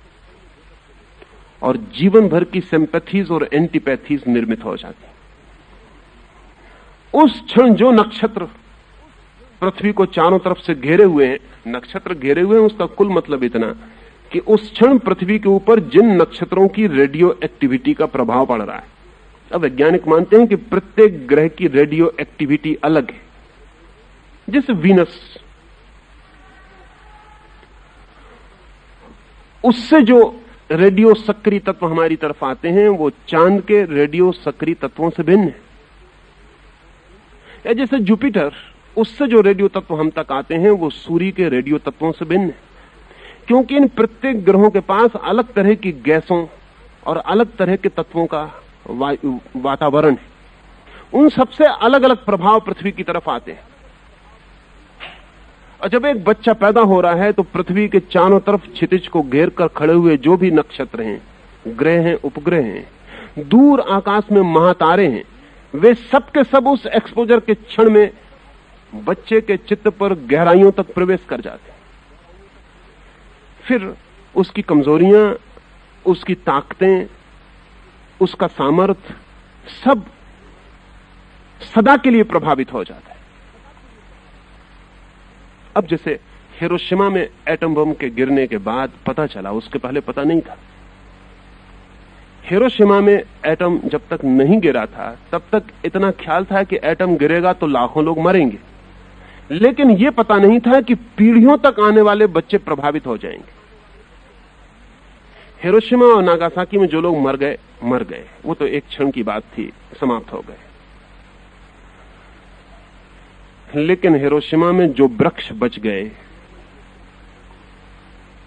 और जीवन भर की सिंपैथीज और एंटीपैथीज निर्मित हो जाती है। उस क्षण जो नक्षत्र पृथ्वी को चारों तरफ से घेरे हुए हैं, नक्षत्र घेरे हुए हैं, उसका कुल मतलब इतना कि उस क्षण पृथ्वी के ऊपर जिन नक्षत्रों की रेडियो एक्टिविटी का प्रभाव पड़ रहा है। अब वैज्ञानिक मानते हैं कि प्रत्येक ग्रह की रेडियो एक्टिविटी अलग है। जैसे वीनस, उससे जो रेडियो सक्रिय तत्व हमारी तरफ आते हैं वो चांद के रेडियो सक्रिय तत्वों से भिन्न है। या जैसे जुपिटर, उससे जो रेडियो तत्व हम तक आते हैं वो सूर्य के रेडियो तत्वों से भिन्न है, क्योंकि इन प्रत्येक ग्रहों के पास अलग तरह की गैसों और अलग तरह के तत्वों का वातावरण है। उन सबसे अलग अलग प्रभाव पृथ्वी की तरफ आते हैं। और जब एक बच्चा पैदा हो रहा है तो पृथ्वी के चारों तरफ क्षितिज को घेर कर खड़े हुए जो भी नक्षत्र हैं, ग्रह हैं, उपग्रह हैं, दूर आकाश में महातारे हैं, वे सब के सब उस एक्सपोजर के क्षण में बच्चे के चित्त पर गहराइयों तक प्रवेश कर जाते हैं। फिर उसकी कमजोरियां, उसकी ताकतें, उसका सामर्थ्य सब सदा के लिए प्रभावित हो जाता है। अब जैसे हिरोशिमा में एटम बम के गिरने के बाद पता चला, उसके पहले पता नहीं था। हिरोशिमा में एटम जब तक नहीं गिरा था तब तक इतना ख्याल था कि एटम गिरेगा तो लाखों लोग मरेंगे, लेकिन यह पता नहीं था कि पीढ़ियों तक आने वाले बच्चे प्रभावित हो जाएंगे। हिरोशिमा और नागासाकी में जो लोग मर गए, वो तो एक क्षण की बात थी, समाप्त हो गए। लेकिन हिरोशिमा में जो वृक्ष बच गए,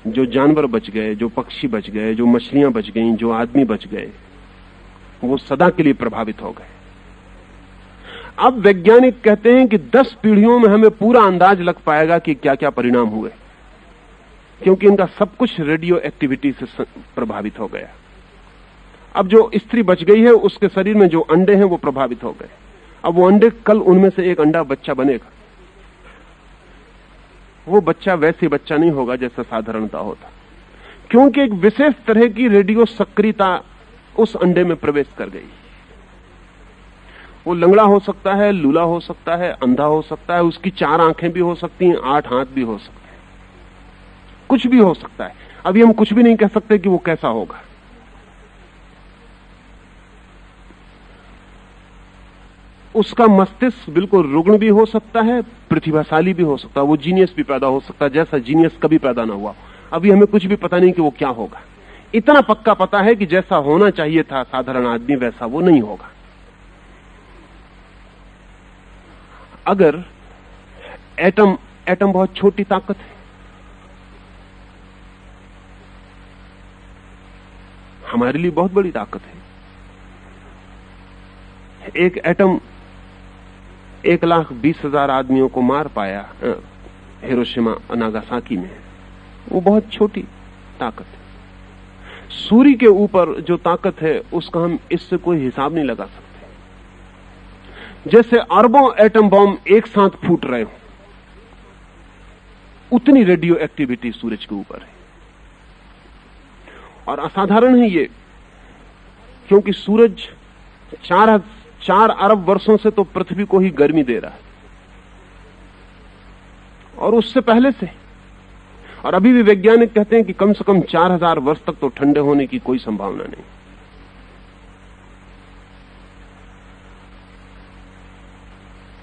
जो जानवर बच गए, जो पक्षी बच गए, जो मछलियां बच गईं, जो आदमी बच गए, वो सदा के लिए प्रभावित हो गए। अब वैज्ञानिक कहते हैं कि 10 पीढ़ियों में हमें पूरा अंदाज लग पाएगा कि क्या क्या परिणाम हुए, क्योंकि इनका सब कुछ रेडियो एक्टिविटी से प्रभावित हो गया। अब जो स्त्री बच गई है उसके शरीर में जो अंडे हैं वो प्रभावित हो गए। अब वो अंडे, कल उनमें से एक अंडा बच्चा बनेगा, वो बच्चा वैसे बच्चा नहीं होगा जैसा साधारणता होता, क्योंकि एक विशेष तरह की रेडियो सक्रियता उस अंडे में प्रवेश कर गई। वो लंगड़ा हो सकता है, लूला हो सकता है, अंधा हो सकता है, उसकी 4 आंखें भी हो सकती हैं, 8 हाथ भी हो सकते हैं, कुछ भी हो सकता है। अभी हम कुछ भी नहीं कह सकते कि वो कैसा होगा। उसका मस्तिष्क बिल्कुल रुग्ण भी हो सकता है, प्रतिभाशाली भी हो सकता है, वो जीनियस भी पैदा हो सकता है जैसा जीनियस कभी पैदा ना हुआ। अभी हमें कुछ भी पता नहीं कि वो क्या होगा। इतना पक्का पता है कि जैसा होना चाहिए था साधारण आदमी, वैसा वो नहीं होगा। अगर एटम बहुत छोटी ताकत है, हमारे लिए बहुत बड़ी ताकत है। एक एटम 1,20,000 आदमियों को मार पाया हिरोशिमा और नागासाकी में, वो बहुत छोटी ताकत है। सूर्य के ऊपर जो ताकत है उसका हम इससे कोई हिसाब नहीं लगा सकते। जैसे अरबों एटम बॉम्ब एक साथ फूट रहे हो, उतनी रेडियो एक्टिविटी सूरज के ऊपर है। और असाधारण है ये, क्योंकि सूरज 4 अरब वर्षों से तो पृथ्वी को ही गर्मी दे रहा है, और उससे पहले से, और अभी भी वैज्ञानिक कहते हैं कि कम से कम 4,000 वर्ष तक तो ठंडे होने की कोई संभावना नहीं।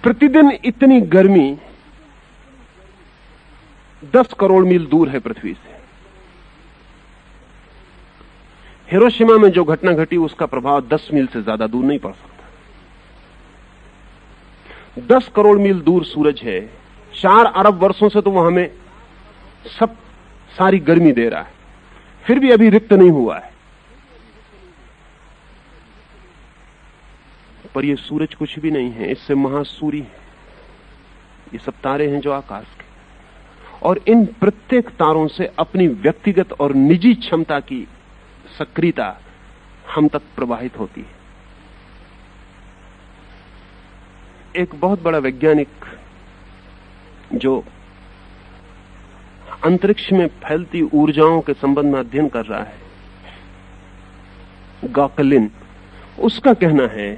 प्रतिदिन इतनी गर्मी 10 करोड़ मील दूर है पृथ्वी से। हिरोशिमा में जो घटना घटी उसका प्रभाव 10 मील से ज्यादा दूर नहीं पड़ सकता। 10 करोड़ मील दूर सूरज है, 4 अरब वर्षों से तो वो हमें सारी गर्मी दे रहा है, फिर भी अभी रिक्त नहीं हुआ है। पर ये सूरज कुछ भी नहीं है, इससे महासूर्य है। ये सब तारे हैं जो आकाश के, और इन प्रत्येक तारों से अपनी व्यक्तिगत और निजी क्षमता की सक्रियता हम तक प्रवाहित होती है। एक बहुत बड़ा वैज्ञानिक जो अंतरिक्ष में फैलती ऊर्जाओं के संबंध में अध्ययन कर रहा है, गॉकलिन, उसका कहना है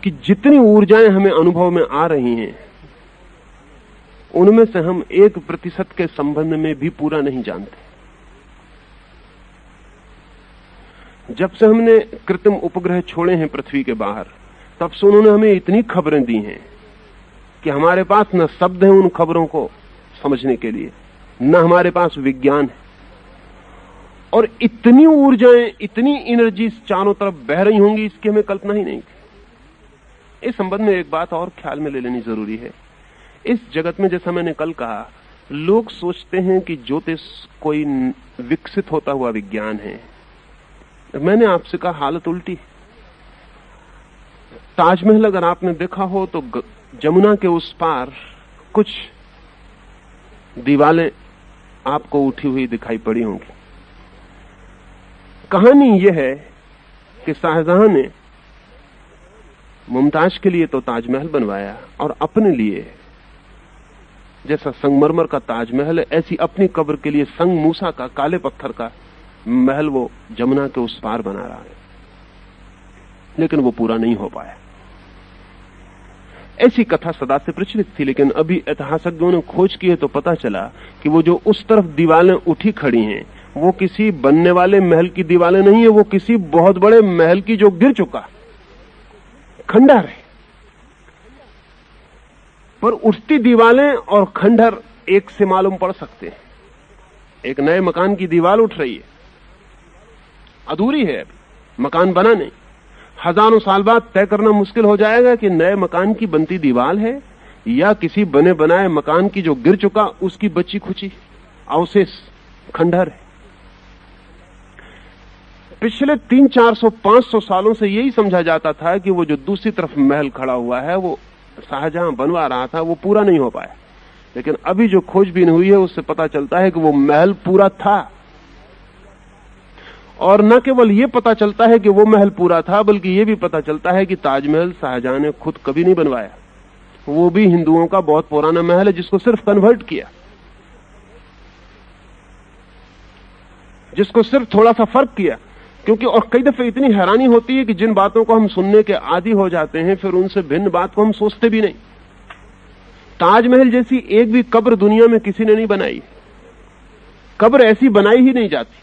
कि जितनी ऊर्जाएं हमें अनुभव में आ रही हैं, उनमें से हम 1% के संबंध में भी पूरा नहीं जानते। जब से हमने कृत्रिम उपग्रह छोड़े हैं पृथ्वी के बाहर, तब से उन्होंने हमें इतनी खबरें दी हैं कि हमारे पास न शब्द हैं उन खबरों को समझने के लिए, न हमारे पास विज्ञान है। और इतनी ऊर्जाएं, इतनी एनर्जी चारों तरफ बह रही होंगी, इसकी हमें कल्पना ही नहीं थी। इस संबंध में एक बात और ख्याल में ले लेनी जरूरी है। इस जगत में, जैसा मैंने कल कहा, लोग सोचते हैं कि ज्योतिष कोई विकसित होता हुआ विज्ञान है। मैंने आपसे कहा हालत उल्टी। ताजमहल अगर आपने देखा हो तो जमुना के उस पार कुछ दीवारें आपको उठी हुई दिखाई पड़ी होंगी। कहानी यह है कि शाहजहां ने मुमताज के लिए तो ताजमहल बनवाया, और अपने लिए, जैसा संगमरमर का ताजमहल है, ऐसी अपनी कब्र के लिए संग मूसा का, काले पत्थर का महल वो जमुना के उस पार बना रहा है। लेकिन वो पूरा नहीं हो पाया। ऐसी कथा सदा से प्रचलित थी, लेकिन अभी ऐतिहासिकों ने खोज की है तो पता चला कि वो जो उस तरफ दीवारें उठी खड़ी हैं, वो किसी बनने वाले महल की दीवारें नहीं है, वो किसी बहुत बड़े महल की जो गिर चुका खंडहर है। पर उठती दीवारें और खंडहर एक से मालूम पड़ सकते हैं। एक नए मकान की दीवार उठ रही है, अधूरी है, अभी मकान बना नहीं। हजारों साल बाद तय करना मुश्किल हो जाएगा कि नए मकान की बनती दीवार है या किसी बने बनाए मकान की जो गिर चुका उसकी बची खुची अवशेष खंडहर है। पिछले 300-400-500 सालों से यही समझा जाता था कि वो जो दूसरी तरफ महल खड़ा हुआ है, वो शाहजहां बनवा रहा था, वो पूरा नहीं हो पाया। लेकिन अभी जो खोजबीन हुई है उससे पता चलता है कि वो महल पूरा था। और न केवल ये पता चलता है कि वो महल पूरा था, बल्कि ये भी पता चलता है कि ताजमहल शाहजहां ने खुद कभी नहीं बनवाया। वो भी हिंदुओं का बहुत पुराना महल है, जिसको सिर्फ कन्वर्ट किया, जिसको सिर्फ थोड़ा सा फर्क किया। क्योंकि और कई दफे इतनी हैरानी होती है कि जिन बातों को हम सुनने के आदी हो जाते हैं, फिर उनसे भिन्न बात को हम सोचते भी नहीं। ताजमहल जैसी एक भी कब्र दुनिया में किसी ने नहीं बनाई। कब्र ऐसी बनाई ही नहीं जाती।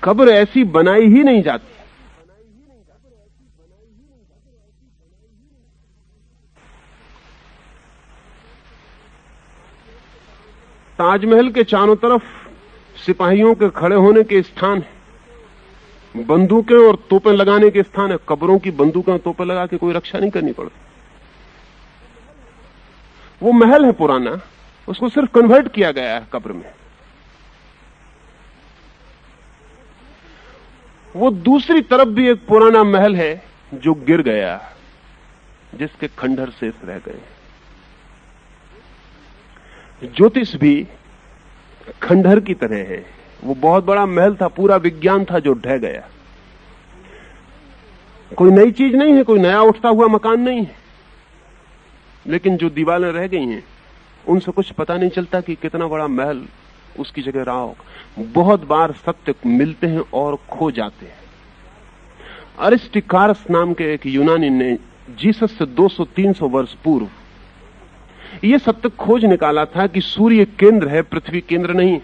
कब्र ऐसी बनाई ही नहीं जाती। ताजमहल के चारों तरफ सिपाहियों के खड़े होने के स्थान है, बंदूकें और तोपें लगाने के स्थान है। कब्रों की बंदूकें और तोपें लगा के कोई रक्षा नहीं करनी पड़ती। वो महल है पुराना, उसको सिर्फ कन्वर्ट किया गया है कब्र में। वो दूसरी तरफ भी एक पुराना महल है जो गिर गया, जिसके खंडहर शेष रह गए। ज्योतिष भी खंडहर की तरह है। वो बहुत बड़ा महल था, पूरा विज्ञान था जो ढह गया। कोई नई चीज नहीं है, कोई नया उठता हुआ मकान नहीं है, लेकिन जो दीवारें रह गई हैं उनसे कुछ पता नहीं चलता कि कितना बड़ा महल उसकी जगह रहा होगा। बहुत बार सत्य मिलते हैं और खो जाते हैं। अरिस्टिकारस नाम के एक यूनानी ने जीसस से 200-300 वर्ष पूर्व यह सत्य खोज निकाला था कि सूर्य केंद्र है, पृथ्वी केंद्र नहीं है।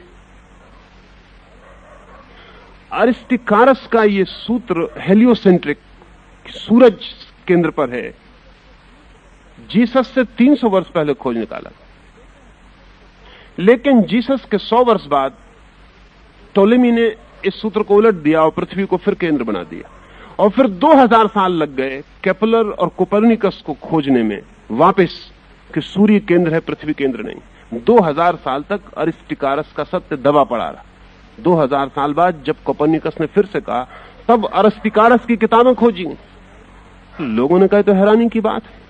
अरिस्टिकारस का यह सूत्र हेलियोसेंट्रिक, सूरज केंद्र पर है, जीसस से 300 वर्ष पहले खोज निकाला। लेकिन जीसस के 100 वर्ष बाद टोलेमी ने इस सूत्र को उलट दिया और पृथ्वी को फिर केंद्र बना दिया। और फिर 2000 साल लग गए केपलर और कोपर्निकस को खोजने में वापस कि सूर्य केंद्र है, पृथ्वी केंद्र नहीं। 2000 साल तक अरिस्टिकारस का सत्य दबा पड़ा रहा। 2000 साल बाद जब कोपर्निकस ने फिर से कहा, तब अरिस्टिकारस की किताबें खोजी। लोगों ने कहा तो हैरानी की बात है।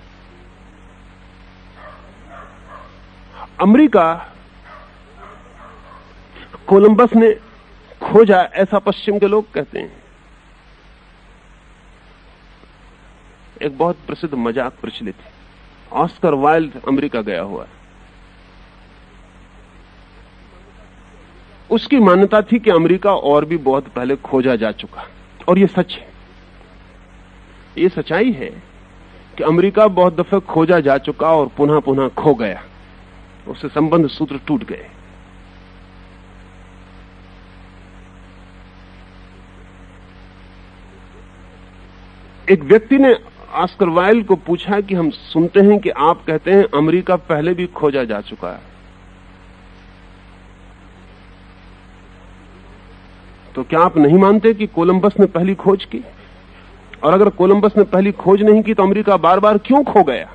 अमेरिका कोलंबस ने खोजा, ऐसा पश्चिम के लोग कहते हैं। एक बहुत प्रसिद्ध मजाक प्रचलित है। ऑस्कर वाइल्ड अमेरिका गया हुआ है। उसकी मान्यता थी कि अमेरिका और भी बहुत पहले खोजा जा चुका, और यह सच है। यह सच्चाई है कि अमेरिका बहुत दफे खोजा जा चुका और पुनः पुनः खो गया, उससे संबंध सूत्र टूट गए। एक व्यक्ति ने ऑस्कर वाइल्ड को पूछा कि हम सुनते हैं कि आप कहते हैं अमेरिका पहले भी खोजा जा चुका है, तो क्या आप नहीं मानते कि कोलंबस ने पहली खोज की? और अगर कोलंबस ने पहली खोज नहीं की तो अमेरिका बार बार क्यों खो गया?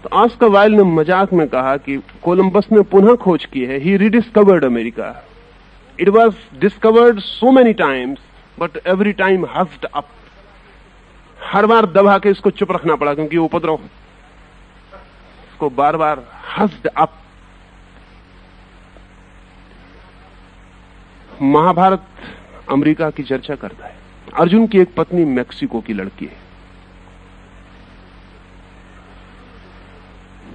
तो ऑस्कर वाइल्ड ने मजाक में कहा कि कोलंबस ने पुनः खोज की है। ही rediscovered America. It was discovered so many times but every time hushed up. हर बार दबा के इसको चुप रखना पड़ा क्योंकि वो उपद्रव, इसको बार बार हस्ड अप। महाभारत अमेरिका की चर्चा करता है। अर्जुन की एक पत्नी मैक्सिको की लड़की है।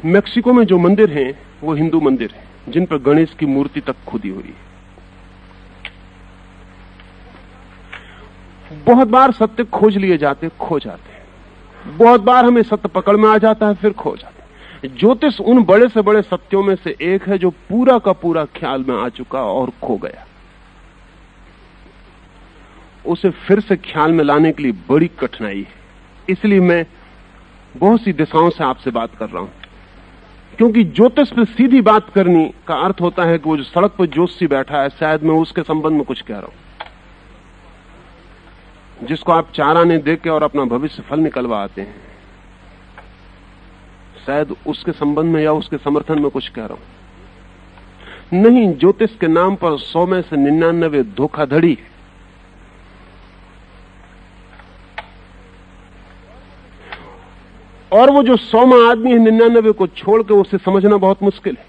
मैक्सिको में जो मंदिर हैं वो हिंदू मंदिर हैं, जिन पर गणेश की मूर्ति तक खुदी हुई है। बहुत बार सत्य खोज लिए जाते, खो जाते हैं। बहुत बार हमें सत्य पकड़ में आ जाता है, फिर खो जाते हैं। ज्योतिष उन बड़े से बड़े सत्यों में से एक है जो पूरा का पूरा ख्याल में आ चुका और खो गया। उसे फिर से ख्याल में लाने के लिए बड़ी कठिनाई है। इसलिए मैं बहुत सी दिशाओं से आपसे बात कर रहा हूं, क्योंकि ज्योतिष पे सीधी बात करने का अर्थ होता है कि वो जो सड़क पर ज्योतिषी बैठा है, शायद मैं उसके संबंध में कुछ कह रहा हूं, जिसको आप 4 आने देख के और अपना भविष्य फल निकलवा आते हैं, शायद उसके संबंध में या उसके समर्थन में कुछ कह रहा हूं। नहीं, ज्योतिष के नाम पर 100 में से 99 धोखाधड़ी है। और वो जो 100वां आदमी है 99 को छोड़ के उसे समझना बहुत मुश्किल है,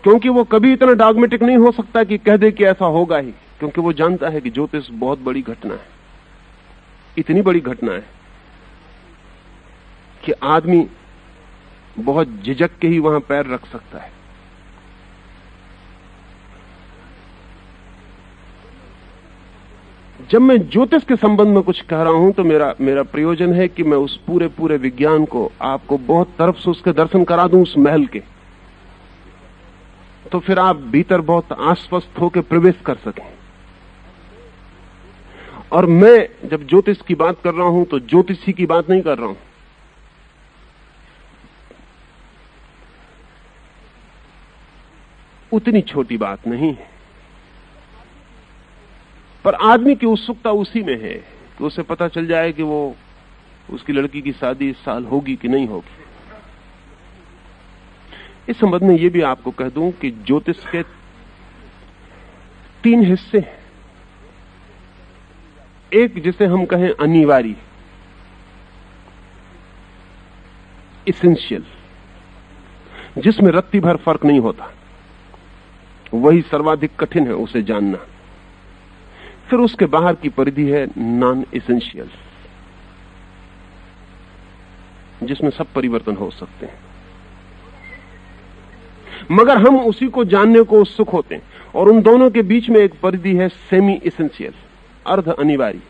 क्योंकि वो कभी इतना डॉगमेटिक नहीं हो सकता कि कह दे कि ऐसा होगा ही, क्योंकि वो जानता है कि ज्योतिष बहुत बड़ी घटना है। इतनी बड़ी घटना है कि आदमी बहुत झिझक के ही वहां पैर रख सकता है। जब मैं ज्योतिष के संबंध में कुछ कह रहा हूं तो मेरा प्रयोजन है कि मैं उस पूरे विज्ञान को आपको बहुत तरफ से उसके दर्शन करा दूं, उस महल के, तो फिर आप भीतर बहुत आश्वस्त होकर प्रवेश कर सकें। और मैं जब ज्योतिष की बात कर रहा हूं तो ज्योतिषी की बात नहीं कर रहा हूं। उतनी छोटी बात नहीं है, पर आदमी की उत्सुकता उसी में है कि उसे पता चल जाए कि वो उसकी लड़की की शादी इस साल होगी कि नहीं होगी। इस संबंध में यह भी आपको कह दूं कि ज्योतिष के तीन हिस्से हैं। एक जिसे हम कहें अनिवार्य, इसेंशियल, जिसमें रत्ती भर फर्क नहीं होता, वही सर्वाधिक कठिन है उसे जानना। फिर उसके बाहर की परिधि है नॉन इसेंशियल, जिसमें सब परिवर्तन हो सकते हैं, मगर हम उसी को जानने को उत्सुक होते हैं। और उन दोनों के बीच में एक परिधि है सेमी इसेंशियल, अर्ध अनिवार्य,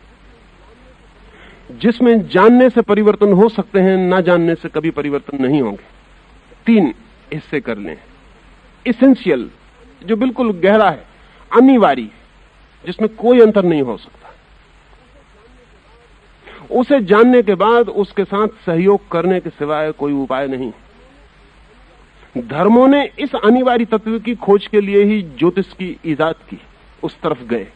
जिसमें जानने से परिवर्तन हो सकते हैं, ना जानने से कभी परिवर्तन नहीं होंगे। तीन हिस्से कर लें। इसेंशियल जो बिल्कुल गहरा है, अनिवार्य जिसमें कोई अंतर नहीं हो सकता। उसे जानने के बाद उसके साथ सहयोग करने के सिवाय कोई उपाय नहीं। धर्मों ने इस अनिवार्य तत्व की खोज के लिए ही ज्योतिष की इजाद की, उस तरफ गए।